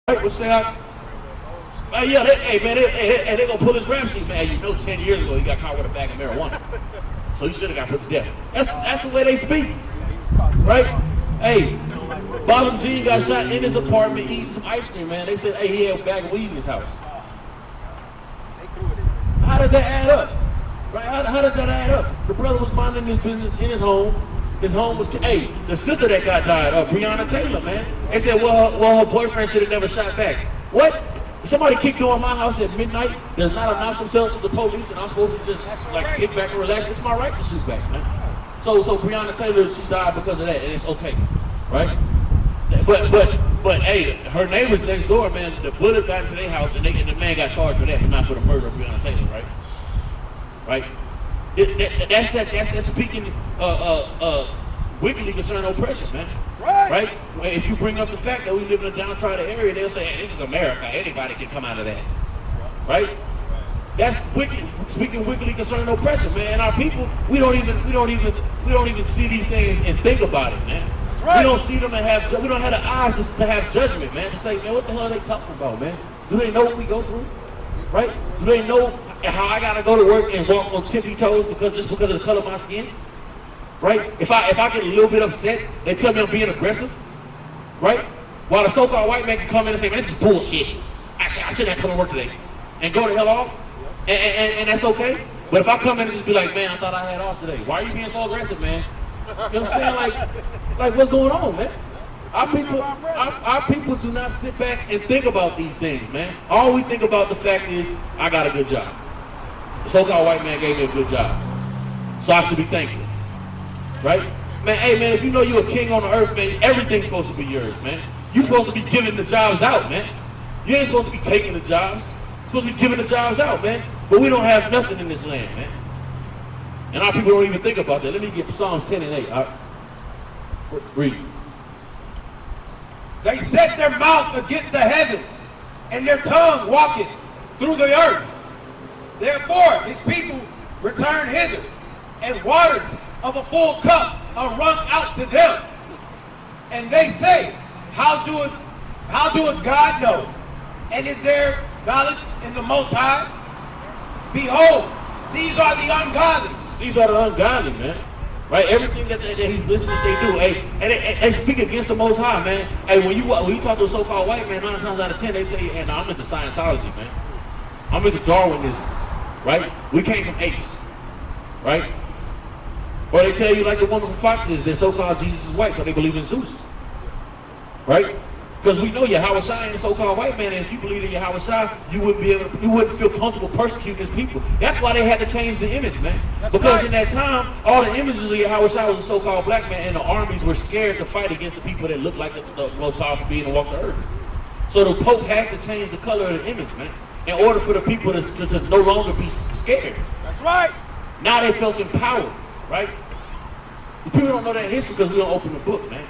Right? Which they are. Yeah, they gonna pull his rap sheet, man. You know, 10 years ago he got caught with a bag of marijuana, so he should have got put to death. That's the way they speak, right? Hey, Bottom G got shot in his apartment eating some ice cream, man. They said, hey, he had a bag of weed in his house. How did that add up? Right? How does that add up? The brother was minding his business in his home. His home was, hey, the sister that got died, Breonna Taylor, man. They said, well, her boyfriend should have never shot back. What? Somebody kicked door in my house at midnight, does not announce themselves to the police, and I'm supposed to just like kick back and relax. It's my right to shoot back, man. So Breonna Taylor, she died because of that, and it's okay, right? But hey, her neighbors next door, man, the bullet got into their house, and the man got charged for that, but not for the murder of Breonna Taylor, right? Right? That's speaking wickedly concerning oppression, man. Right? If you bring up the fact that we live in a downtrodden area, they'll say, hey, this is America. Anybody can come out of that. Right? That's wicked, speaking wickedly concerning oppression, man. And our people, we don't even see these things and think about it, man. We don't see them and we don't have the eyes to have judgment, man. To say, man, what the hell are they talking about, man? Do they know what we go through? Right? Do they know how I gotta go to work and walk on tippy toes because of the color of my skin? Right? If I get a little bit upset, they tell me I'm being aggressive. Right? While the so-called white man can come in and say, man, this is bullshit. I shouldn't have come to work today. And go the hell off. And that's okay. But if I come in and just be like, man, I thought I had off today. Why are you being so aggressive, man? You know what I'm saying? Like what's going on, man? Our people do not sit back and think about these things, man. All we think about the fact is, I got a good job. The so-called white man gave me a good job. So I should be thankful. Right? Man, hey, man, if you know you're a king on the earth, man, everything's supposed to be yours, man. You're supposed to be giving the jobs out, man. You ain't supposed to be taking the jobs. You're supposed to be giving the jobs out, man. But we don't have nothing in this land, man. And our people don't even think about that. Let me get Psalms 10 and 8. Read. They set their mouth against the heavens, and their tongue walketh through the earth. Therefore his people return hither, and waters of a full cup are wrung out to them. And they say, how doeth God know? And is there knowledge in the Most High? Behold, these are the ungodly. These are the ungodly, man. Right? Everything that he's listening, they do. Hey, and they speak against the Most High, man. Hey, when you talk to a so-called white man, 9 times out of 10, they tell you, hey, no, I'm into Scientology, man. I'm into Darwinism. Right? We came from apes. Right? Or they tell you, like the woman from Fox is, that so-called Jesus is white, so they believe in Zeus. Right? Because we know Yahweh Shai ain't a so-called white man, and if you believe in Yahweh Shai, you wouldn't feel comfortable persecuting his people. That's why they had to change the image, man. Because in that time, all the images of Yahweh Shai was a so-called black man, and the armies were scared to fight against the people that looked like the most powerful being to walk the earth. So the Pope had to change the color of the image, man, in order for the people to no longer be scared. That's right. Now they felt empowered, right? The people don't know that history because we don't open the book, man.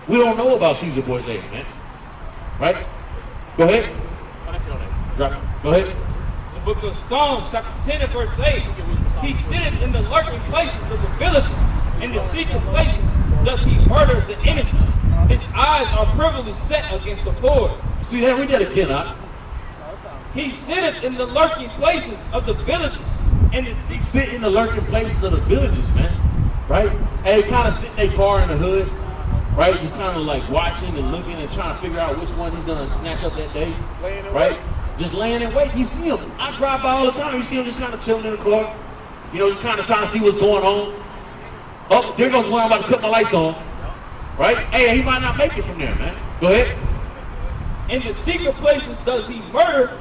We don't know about Caesar Borgia, man. Right? Go ahead. Drop it. Go ahead. It's the book of Psalms, chapter 10 and verse 8. He sitteth in the lurking places of the villages. In the secret places doth he murder the innocent. His eyes are privily set against the poor. See that? Read that again, huh? He sitteth in the lurking places of the villages. And he sit in the lurking places of the villages, man. Right? And they kind of sit in their car in the hood. Right? Just kind of like watching and looking and trying to figure out which one he's going to snatch up that day. Right? Just laying in wait. You see him. I drive by all the time. You see him just kind of chilling in the car. You know, just kind of trying to see what's going on. Oh, there goes one. I'm about to cut my lights on. Right? Hey, he might not make it from there, man. Go ahead. In the secret places does he murder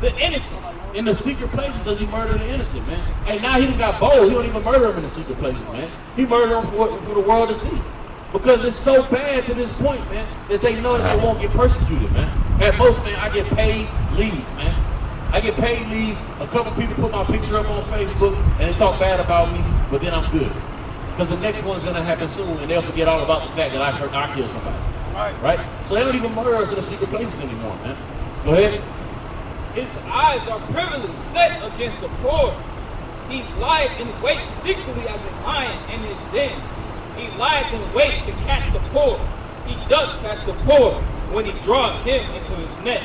the innocent. In the secret places does he murder the innocent, man. Hey, now he done got bold. He don't even murder them in the secret places, man. He murder them for the world to see. Because it's so bad to this point, man, that they know that they won't get persecuted, man. At most, man, I get paid leave, man. I get paid leave. A couple people put my picture up on Facebook and they talk bad about me, but then I'm good. Because the next one's gonna happen soon and they'll forget all about the fact that I killed somebody. Right? So they don't even murder us in the secret places anymore, man. Go ahead. His eyes are privily set against the poor. He lieth in wait secretly as a lion in his den. He lieth in wait to catch the poor. He doth catch the poor. when he draweth him into his net.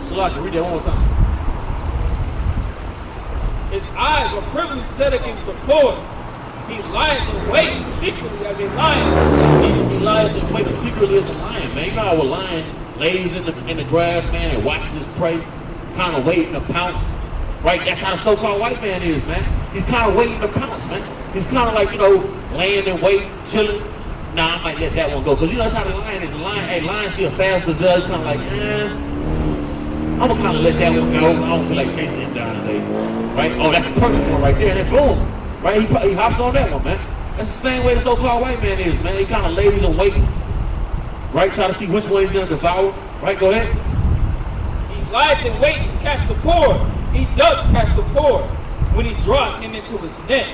So I can read that one more time. His eyes are privily set against the poor. He lieth in wait secretly as a lion. He lieth in wait secretly as a lion, man. You know how a lion lays in the grass, man, and watches his prey, kind of waiting to pounce. Right? That's how the so-called white man is, man. He's kind of waiting to pounce, man. He's kind of like, you know, laying in wait, chilling. Nah, I might let that one go. Because you know that's how the lion is. Lion see a fast gazelle, he's kind of like, I'm going to kind of let that one go. I don't feel like chasing him down today. Right? Oh, that's a perfect one right there. And then boom. Right? He hops on that one, man. That's the same way the so-called white man is, man. He kind of lays and waits. Right? Try to see which one he's going to devour. Right? Go ahead. He lieth in wait to catch the poor. He doth catch the poor when he draweth him into his net.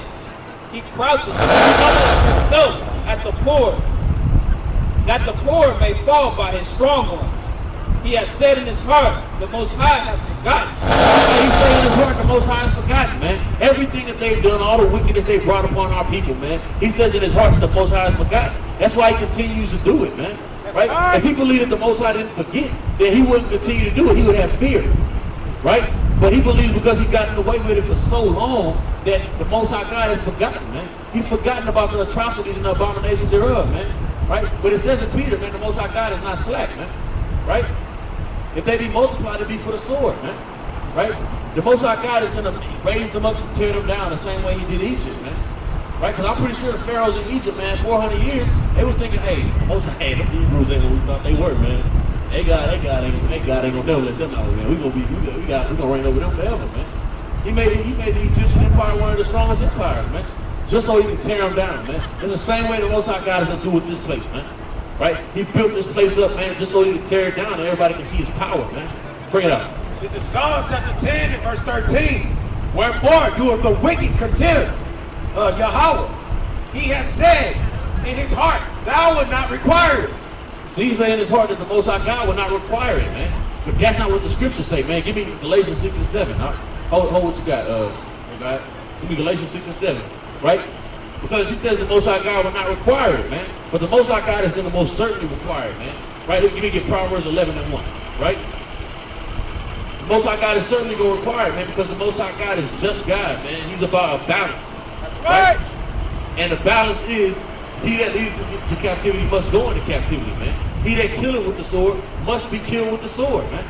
He crouches himself at the poor, that the poor may fall by his strong ones. He hath said in his heart, the Most High hath forgotten. He said in his heart, the Most High has forgotten, man. Everything that they've done, all the wickedness they brought upon our people, man. He says in his heart that the Most High has forgotten. That's why he continues to do it, man. Right? If he believed that the Most High didn't forget, then he wouldn't continue to do it. He would have fear. Right? But he believes because he gotten away with it for so long that the Most High God has forgotten, man. He's forgotten about the atrocities and the abominations thereof, man. Right? But it says in Peter, man, the Most High God is not slack, man. Right? If they be multiplied, it be for the sword, man. Right? The Most High God is going to raise them up to tear them down the same way he did Egypt, man. Right? Because I'm pretty sure the pharaohs in Egypt, man, 400 years, they was thinking, hey, Most High, hey, the Hebrews ain't what we thought they were, man. They God ain't gonna never let them out, man. We gonna reign over them forever, man. He made the Egyptian empire one of the strongest empires, man. Just so he can tear them down, man. It's the same way the Most High God is gonna do with this place, man. Right? He built this place up, man, just so he can tear it down and everybody can see his power, man. Bring it out. This is Psalms chapter 10 and verse 13. Wherefore doeth the wicked contemn Yahweh. He hath said in his heart, thou wilt not require it. See, he's saying in his heart that the Most High God will not require it, man. But that's not what the scriptures say, man. Give me Galatians 6 and 7. Huh? Hold what you got, God. Give me Galatians 6 and 7, right? Because he says the Most High God will not require it, man. But the Most High God is going to most certainly require it, man. Right? Let me get Proverbs 11 and 1, right? The Most High God is certainly going to require it, man, because the Most High God is just God, man. He's about a balance. That's right. And the balance is, he that leads to captivity must go into captivity, man. He that killeth with the sword must be killed with the sword, man.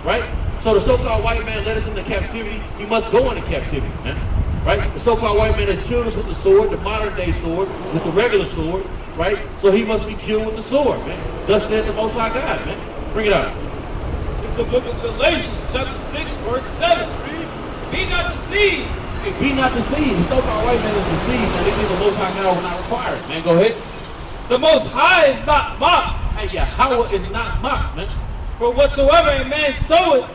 Right? So the so-called white man led us into captivity. He must go into captivity, man. Right? The so-called white man has killed us with the sword, the modern day sword, with the regular sword, right? So he must be killed with the sword, man. Thus said the Most High God, man. Bring it out. It's the book of Galatians, chapter 6, verse 7. Be not deceived. Be not deceived. The so-called white man is deceived, and they think the Most High God will not require it, man. Go ahead. The Most High is not mocked. Hey, Yahweh is not mocked, man. For whatsoever a man soweth,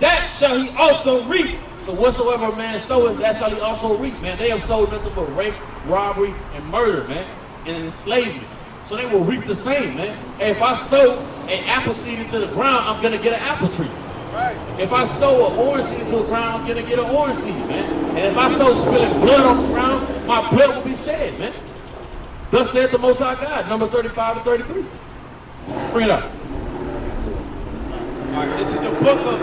that shall he also reap. So whatsoever a man soweth, that shall he also reap, man. They have sowed nothing but rape, robbery, and murder, man, and enslavement. So they will reap the same, man. And if I sow an apple seed into the ground, I'm gonna get an apple tree. Right. If I sow an orange seed into the ground, I'm gonna get an orange seed, man. And if I sow spilling blood on the ground, my blood will be shed, man. Thus said the Most High God, Numbers 35 and 33. Bring it up. All right, this is the book of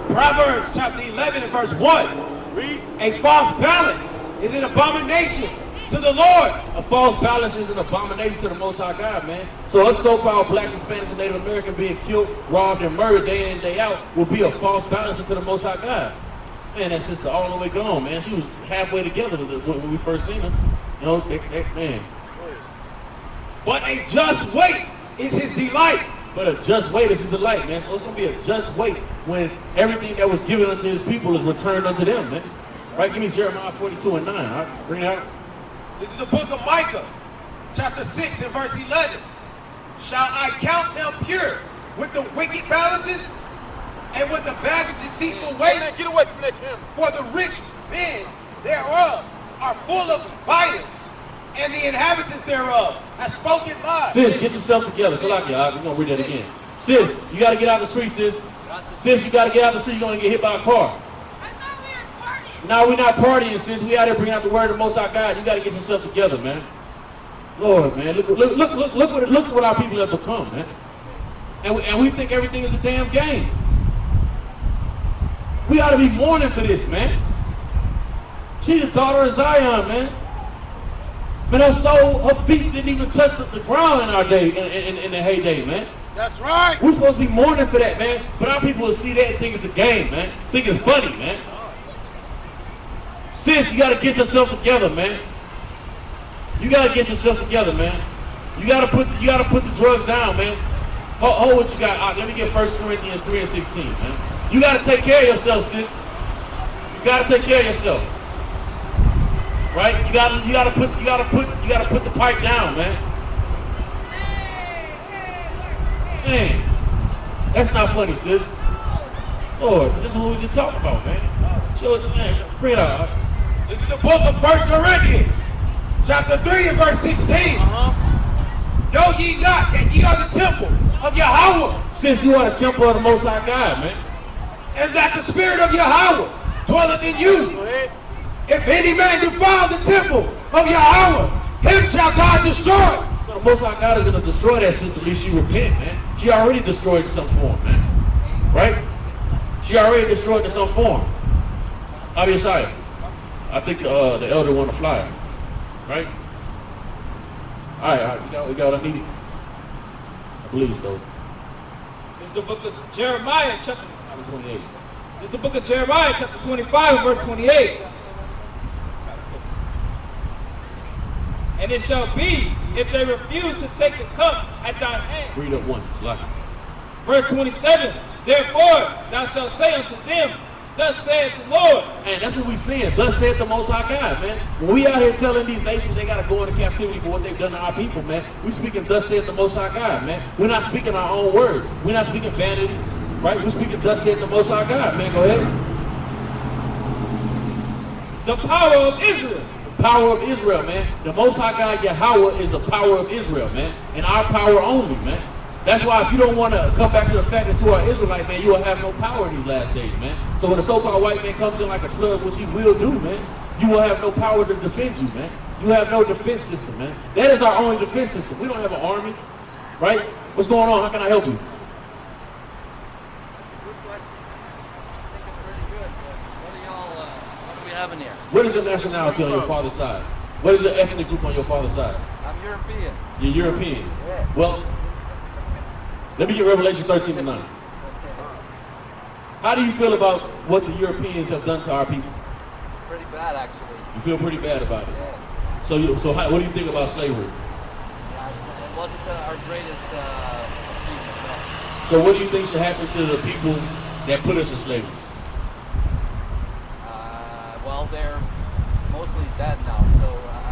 Proverbs, chapter 11 and verse 1. Read. A false balance is an abomination to the Lord. A false balance is an abomination to the Most High God, man. So us so-called blacks, Hispanics, and Native Americans being killed, robbed, and murdered day in and day out will be a false balance to the Most High God. Man, that sister all the way gone, man. She was halfway together when we first seen her. You know, man. But a just weight is his delight. But a just weight is his delight, man. So it's going to be a just weight when everything that was given unto his people is returned unto them, man. Right? Give me Jeremiah 42 and 9. All right? Bring it out. This is the book of Micah, chapter 6 and verse 11. Shall I count them pure with the wicked balances and with the bag of deceitful weights? Get away from that camera. For the rich men thereof are full of violence, and the inhabitants thereof have spoken lies. Sis, get yourself together. So like, y'all, we're going to read that again. Sis, you got to get out the street, sis. Sis, you got to get out the street. You're going to get hit by a car. No, we're not partying, sis. We out here bringing out the word of the Most High God. You got to get yourself together, man. Lord, man, look what our people have become, man. And we think everything is a damn game. We ought to be mourning for this, man. She's the daughter of Zion, man. Man, her feet didn't even touch the ground in our day, in the heyday, man. That's right. We're supposed to be mourning for that, man. But our people will see that and think it's a game, man. Think it's funny, man. Sis, you gotta get yourself together, man. You gotta get yourself together, man. You gotta put the drugs down, man. Hold what you got. Let me get 1 Corinthians 3 and 16, man. You gotta take care of yourself, sis. You gotta take care of yourself. Right? You gotta put the pipe down, man. Man, that's not funny, sis. Lord, this is what we just talked about, man. Show it, man. Bring it out. This is the book of 1 Corinthians, chapter 3 and verse 16. Know ye not that ye are the temple of Yahweh, Sis, you are the temple of the Most High God, man. and that the Spirit of Yahweh dwelleth in you. If any man defile the temple of Yahweh, him shall God destroy. So the Most High God is going to destroy that sister, at least she repent, man. She already destroyed in some form, man. Right? She already destroyed in some form. Abiyashaya. I think the elder want to fly. Right? All right, we got what I needed. I believe so. It's the book of Jeremiah, chapter 28. This is the book of Jeremiah, chapter 25, verse 28. And it shall be, if they refuse to take the cup at thine hand. Read up one. It's like it. Verse 27. Therefore thou shalt say unto them, thus saith the Lord. Man, that's what we saying. Thus saith the Most High God, man. When we out here telling these nations they got to go into captivity for what they've done to our people, man, we speaking thus saith the Most High God, man. We're not speaking our own words. We're not speaking vanity, right? We're speaking thus saith the Most High God, man. Go ahead. The power of Israel. The power of Israel, man. The Most High God, Yahweh, is the power of Israel, man. And our power only, man. That's why if you don't want to come back to the fact that you are Israelite, man, you will have no power in these last days, man. So when a so-called white man comes in like a flood, which he will do, man, you will have no power to defend you, man. You have no defense system, man. That is our only defense system. We don't have an army, right? What's going on? How can I help you? That's a good question. I think it's pretty good, but what are we having here? What is your nationality on your father's side? What is your ethnic group on your father's side? I'm European. You're European. Yeah. Well, let me get Revelation 13 and 9. How do you feel about what the Europeans have done to our people? Pretty bad, actually. You feel pretty bad about it. Yeah. So what do you think about slavery? Yeah, it wasn't our greatest achievement, no. So what do you think should happen to the people that put us in slavery? Well, they're mostly dead now, so I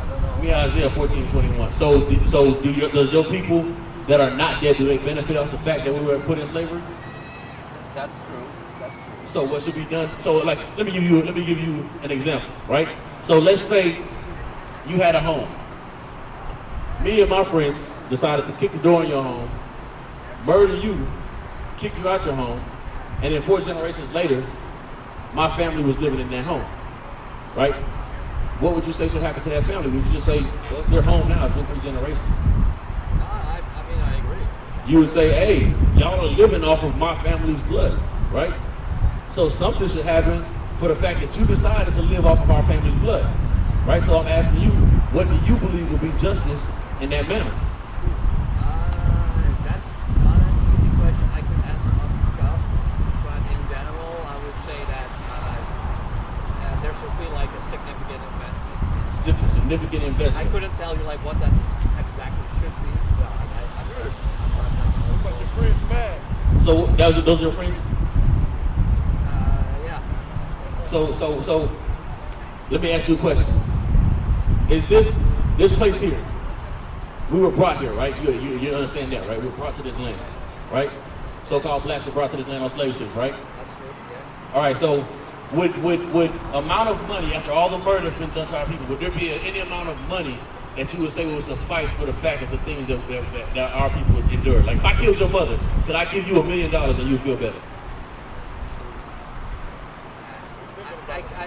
don't know. Give me Isaiah 14:21. Does your people that are not dead, do they benefit off the fact that we were put in slavery? That's true. That's true. So what should be done? So like, let me give you an example, right? So let's say you had a home. Me and my friends decided to kick the door in your home, murder you, kick you out your home, and then 4 generations later, my family was living in that home, right? What would you say should happen to that family? Would you just say, well, it's their home now, it's been 3 generations? I mean, I agree. You would say, hey, y'all are living off of my family's blood, right? So something should happen for the fact that you decided to live off of our family's blood, right? So I'm asking you, what do you believe would be justice in that manner? That's not an easy question. I could answer off the cuff, but in general, I would say that there should be like a significant investment. Significant investment. I couldn't tell you like what that exactly should be. Well, But your friends mad. So those are your friends? yeah. So let me ask you a question. Is this place here? We were brought here, right? You understand that, right? We were brought to this land, right? So-called blacks were brought to this land on slave ships, right? That's true. Yeah. All right, so would amount of money, after all the murder that's been done to our people, would there be any amount of money that you would say would suffice for the fact of the things that our people endured? Like if I killed your mother, could I give you $1 million and you feel better?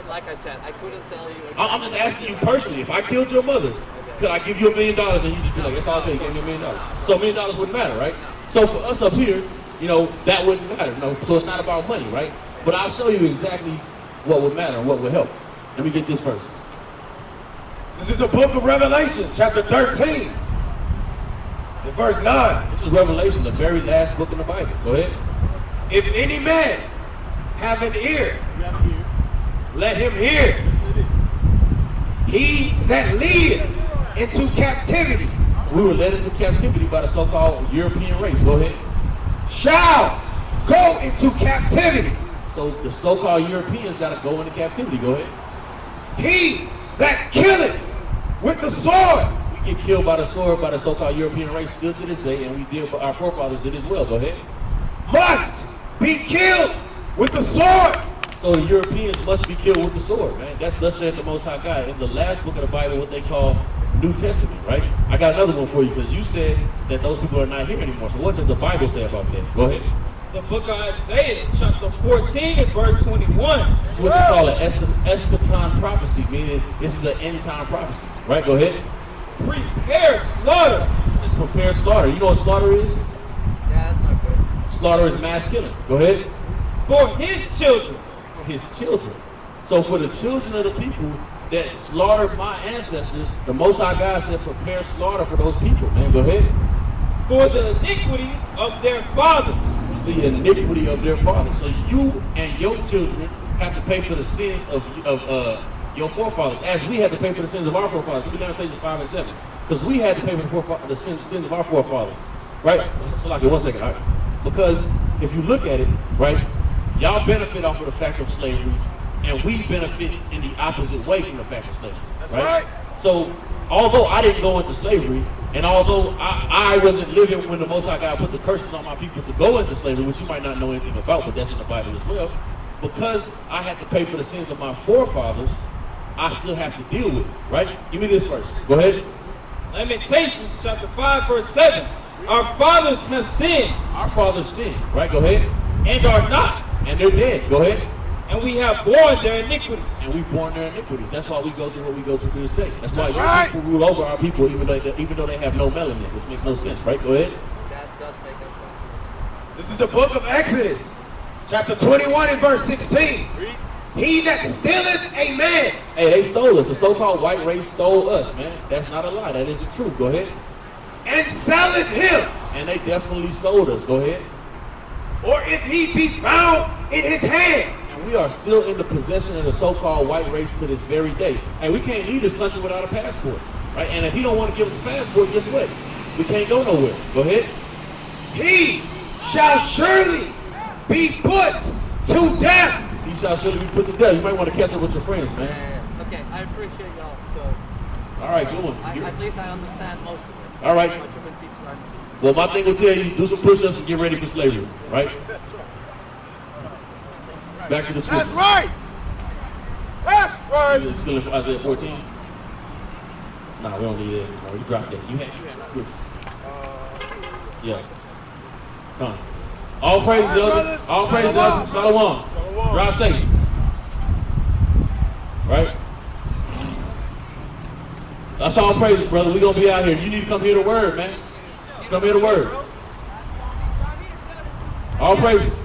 Like I said, I couldn't tell you. Exactly. I'm just asking you personally, if I killed your mother, could I give you $1 million and you just be like, it's all good, you gave me $1 million. So $1 million wouldn't matter, right? So for us up here, you know, that wouldn't matter. No, so it's not about money, right? But I'll show you exactly what would matter and what would help. Let me get this first. This is the book of Revelation, chapter 13, and verse 9. This is Revelation, the very last book in the Bible. Go ahead. If any man have an ear, let him hear. He that leadeth into captivity We were led into captivity by the so-called European race. Go ahead. shall go into captivity. So the so-called Europeans got to go into captivity. Go ahead. He that killeth with the sword We get killed by the sword by the so-called European race still to this day, and we did. Our forefathers did as well. Go ahead. must be killed with the sword. So the Europeans must be killed with the sword, man. That's thus said the Most High God in the last book of the Bible, what they call New Testament, right? I got another one for you because you said that those people are not here anymore. So what does the Bible say about that? Go ahead. The book of Isaiah, chapter 14 and verse 21. This is what you call an eschaton prophecy, meaning this is an end time prophecy, right? Go ahead. Prepare slaughter. Let's prepare slaughter. You know what slaughter is? Yeah, that's not good. Slaughter is mass killing. Go ahead. For his children. For his children. So for the children of the people that slaughtered my ancestors, the Most High God said, prepare slaughter for those people, man. Go ahead. For the iniquities of their fathers. The iniquity of their fathers. So you and your children have to pay for the sins of your forefathers, as we had to pay for the sins of our forefathers. Look at Lamentations 5 and 7. Because we had to pay for the sins of our forefathers. Right? So like, 1 second. All right. Because if you look at it, right, y'all benefit off of the fact of slavery, and we benefit in the opposite way from the fact of slavery. That's right. So although I didn't go into slavery, and although I wasn't living when the Most High God put the curses on my people to go into slavery, which you might not know anything about, but that's in the Bible as well, because I had to pay for the sins of my forefathers, I still have to deal with it, right? Give me this verse. Go ahead. Lamentations chapter 5 verse 7. Our fathers have sinned Our fathers sinned, right? Go ahead. and are not, And they're dead. Go ahead. and we have borne their iniquity. And we born their iniquities. That's why we go through what we go through to this day. That's why That's your right. people rule over our people, even though they have no melanin, which makes no sense, right? Go ahead. That does make us sense. This is the book of Exodus, chapter 21 and verse 16. He that stealeth a man Hey, they stole us. The so-called white race stole us, man. That's not a lie. That is the truth. Go ahead. and selleth him, And they definitely sold us. Go ahead. or if he be found in his hand, And we are still in the possession of the so-called white race to this very day. And we can't leave this country without a passport, right? And if he don't want to give us a passport, guess what? We can't go nowhere. Go ahead. he shall surely be put to death. He shall surely be put to death. You might want to catch up with your friends, man. Okay, I appreciate y'all. So All right, good one. at least I understand most of it. All right. Much of it people are- Well, my thing will tell you, do some push-ups and get ready for slavery, right? Back to the scriptures. right. That's right. You still in Isaiah 14? Nah, we don't need it. No, you dropped that. You had scriptures. Yeah. Come on. All praise, Elder. All praise, Elder. Shalom. Drive safe. Right? That's all praises, brother. We're going to be out here. You need to come hear the word, man. Come hear the word. All praises.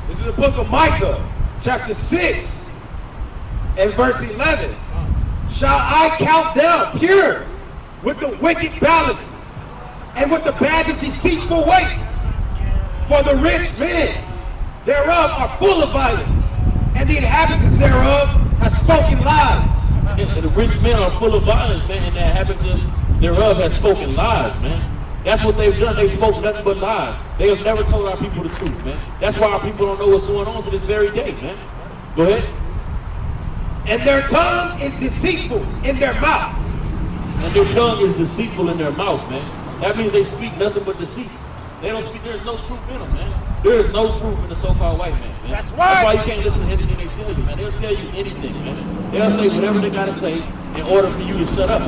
This is the book of Micah, chapter 6 and verse 11. Shall I count them pure with the wicked balances and with the bag of deceitful weights? For the rich men thereof are full of violence, and the inhabitants thereof have spoken lies. And the rich men are full of violence, man, and the inhabitants thereof has spoken lies, man. That's what they've done. They spoke nothing but lies. They have never told our people the truth, man. That's why our people don't know what's going on to this very day, man. Go ahead. And their tongue is deceitful in their mouth. And their tongue is deceitful in their mouth, man. That means they speak nothing but deceits. They don't speak, there's no truth in them, man. There is no truth in the so-called white man, man. That's right. That's why you can't listen to anything they tell you, man. They'll tell you anything, man. They'll say whatever they gotta say in order for you to shut up.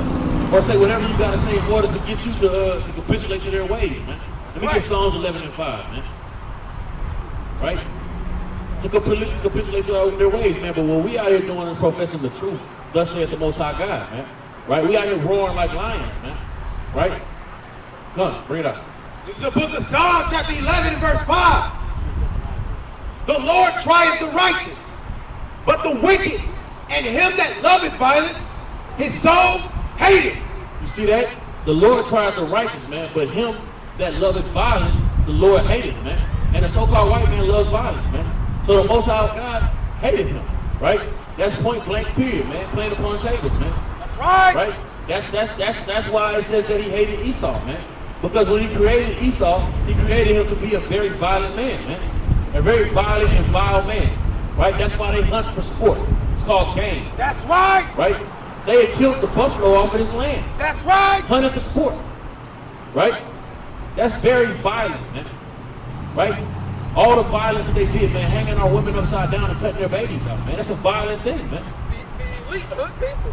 Or say whatever you gotta say in order to get you to capitulate to their ways, man. Let me get Psalms 11 and 5, man. Right? To capitulate to their ways, man. But what we out here doing and professing the truth, thus saith the Most High God, man. Right? We out here roaring like lions, man. Right? Come on, bring it up. This is the book of Psalms, chapter 11 and verse 5. The Lord trieth the righteous, but the wicked and him that loveth violence, his soul hateth. You see that? The Lord trieth the righteous, man, but him that loveth violence, the Lord hateth, man. And the so-called white man loves violence, man. So the Most High God hated him, right? That's point blank period, man. Playing upon tables, man. That's right. Right? That's why it says that he hated Esau, man. Because when he created Esau, he created him to be a very violent man, man. A very violent and vile man, right? That's why they hunt for sport. It's called game. That's right. Right? They had killed the buffalo off of this land. That's right. Hunting for sport, right? That's very violent, man. Right? All the violence that they did, man, hanging our women upside down and cutting their babies out, man. That's a violent thing, man. The elite hunt people.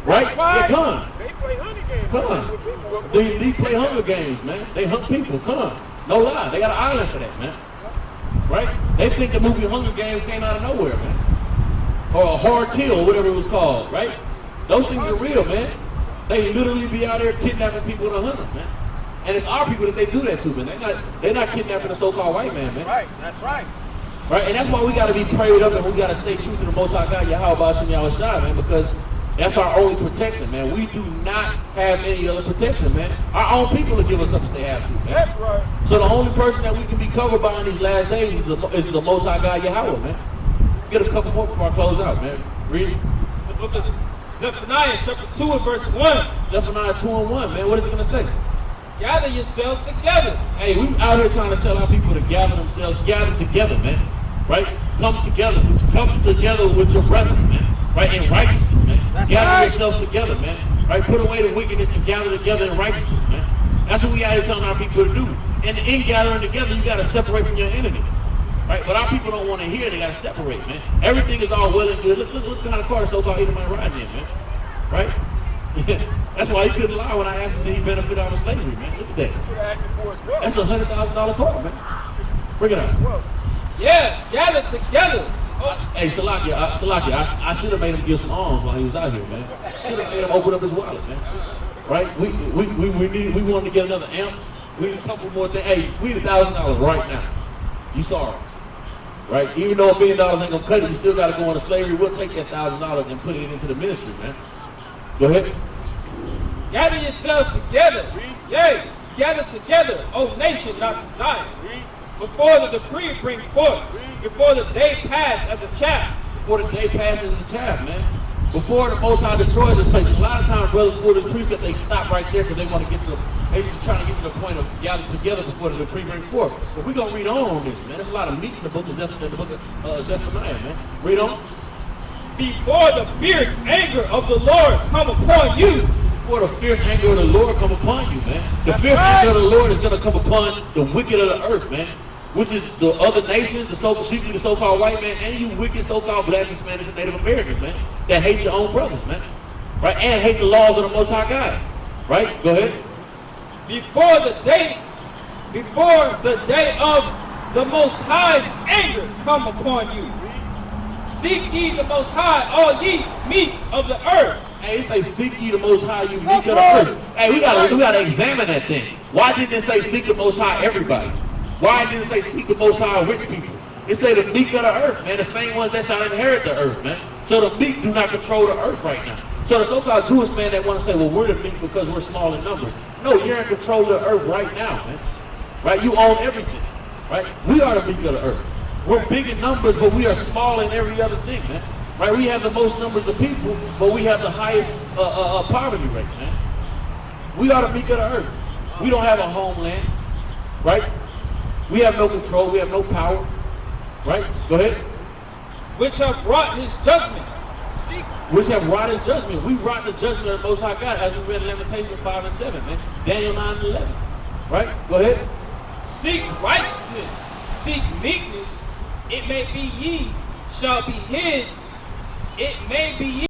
Right? That's right. Yeah, come on. They play hunting games. Come on. The elite play Hunger Games, man. They hunt people. Come on. No lie. They got an island for that, man. Right? They think the movie Hunger Games came out of nowhere, man. Or a Hard Kill, whatever it was called, right? Those things are real, man. They literally be out there kidnapping people to hunt them, man. And it's our people that they do that to, man. They're not kidnapping a so-called white man, man. Right. That's right. Right? And that's why we got to be prayed up and we got to stay true to the Most High God, Yahweh Ba'ashem Yahushua, man, because that's our only protection, man. We do not have any other protection, man. Our own people will give us something they have to, man. That's right. So the only person that we can be covered by in these last days is the Most High God, Yahweh, man. Get a couple more before I close out, man. Read it. It's the book of Zephaniah, chapter 2 and verse 1. Zephaniah 2 and 1, man. What is it going to say? Gather yourselves together. Hey, we out here trying to tell our people to gather themselves, gather together, man. Right? Come together with your brethren, man. Right? In righteousness, man. That's gather right. yourselves together, man. Right? Put away the wickedness and gather together in righteousness, man. That's what we out here telling our people to do. And in gathering together, you got to separate from your enemy. Right? But our people don't want to hear. They got to separate, man. Everything is all well and good. Look what kind of car the so-called Edomite riding in, man. Right? That's why he couldn't lie when I asked him did he benefit out of slavery, man. Look at that. That's a $100,000 car, man. Bring it out. Yeah, gather together. Hey, Salakia, I should have made him give some alms while he was out here, man. Should have made him open up his wallet, man. Right? We wanted to get another amp. We need a couple more things. Hey, we need $1,000 right now. You sorry. Right? Even though $1 million ain't gonna cut it, you still gotta go into slavery. We'll take that $1,000 and put it into the ministry, man. Go ahead. Gather yourselves together. Yea, gather together, O nation, not Zion. Before the decree bring forth, before the day pass as a chaff. Before the day passes in the chaff, man. Before the Most High destroys this place. A lot of times, brothers for this precept, they stop right there because they want to get to they just trying to get to the point of gathering together before the decree brings forth. But we're going to read on this, man. There's a lot of meat in the book of Zephaniah, man. Read on. Before the fierce anger of the Lord come upon you. Before the fierce anger of the Lord come upon you, man. The fierce anger of the Lord is going to come upon the wicked of the earth, man. Which is the other nations, the so-called white man, and you wicked so-called black, Hispanics, and Native Americans, man. That hate your own brothers, man. Right? And hate the laws of the Most High God. Right? Go ahead. Before the day of the Most High's anger come upon you. Seek ye the Most High, all ye meek of the earth. Hey, it say seek ye the Most High, you meek of the earth. Hey, we gotta examine that thing. Why didn't it say seek the Most High, everybody? Why didn't it say seek the Most High, rich people? It say the meek of the earth, man. The same ones that shall inherit the earth, man. So the meek do not control the earth right now. So the so-called Jewish man that want to say, well, we're the meek because we're small in numbers. No, you're in control of the earth right now, man. Right? You own everything. Right? We are the meek of the earth. We're big in numbers, but we are small in every other thing, man. Right? We have the most numbers of people, but we have the highest poverty rate, man. We are the meek of the earth. We don't have a homeland. Right? We have no control. We have no power. Right? Go ahead. Which have wrought his judgment. Seek. Which have wrought his judgment. We wrought the judgment of the Most High God as we read in Lamentations 5 and 7, man. Daniel 9 and 11. Right? Go ahead. Seek righteousness. Seek meekness. It may be ye shall be hid. It may be ye.